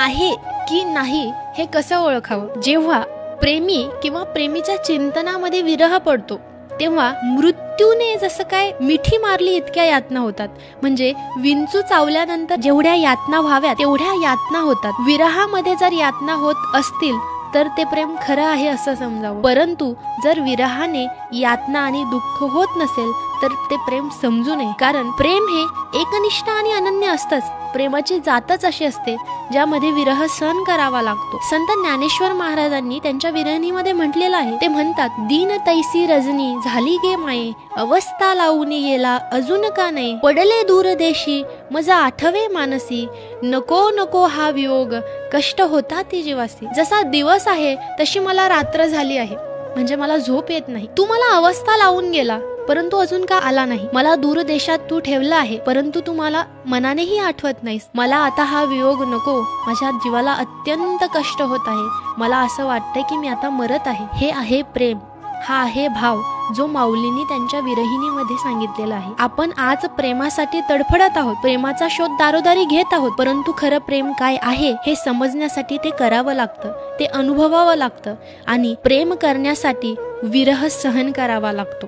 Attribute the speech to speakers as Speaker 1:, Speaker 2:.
Speaker 1: आहे की नाही हे कसं ओळखावं? जेव्हा प्रेमी किंवा प्रेमीच्या चिंतनामध्ये विरह पडतो तेव्हा मृत्यूने जसं काय मिठी मारली इतक्या यातना होतात. म्हणजे विंचू चावल्यानंतर जेवढ्या यातना व्हाव्या तेवढ्या यातना होतात. विरहामध्ये जर यातना होत असतील तर ते प्रेम खरं आहे असं समजावं. परंतु जर विरहाने यातना आणि दुःख होत नसेल तर ते प्रेम समजू नये. कारण प्रेम हे एकनिष्ठ आणि अनन्य असतंच. प्रेमाची जातच अशी असते ज्यामध्ये विरह सहन करावा लागतो. संत ज्ञानेश्वर महाराजांनी त्यांच्या विरहिणीमध्ये म्हटलेलं आहे. ते म्हणतात, दीन तैसी रजनी झाली गे माये, अवस्था लावून गेला अजून का नाही, पडले दूर देशी मजा आठवे मानसी, नको नको हा वियोग कष्ट होता ती जीवासी. जसा दिवस आहे तशी मला रात्र झाली आहे, म्हणजे मला झोप येत नाही. तू मला अवस्था लावून गेला परंतु अजून का आला नाही. मला दूर देशात तू ठेवला आहे परंतु तू मला मनानेही आठवत नाहीस. मला आता हा वियोग नको, माझ्या जीवाला अत्यंत कष्ट होत आहे. मला असं वाटतंय की मी आता मरत आहे. हे आहे प्रेम, हा आहे भाव जो माऊलींनी त्यांच्या विरहिणीमध्ये सांगितलेला आहे. आपण आज प्रेमासाठी तडफडत आहोत, प्रेमाचा शोध दारोदारी घेत आहोत. परंतु खरं प्रेम काय आहे हे समजण्यासाठी ते करावं लागतं, ते अनुभवावं लागतं आणि प्रेम करण्यासाठी विरह सहन करावा लागतो.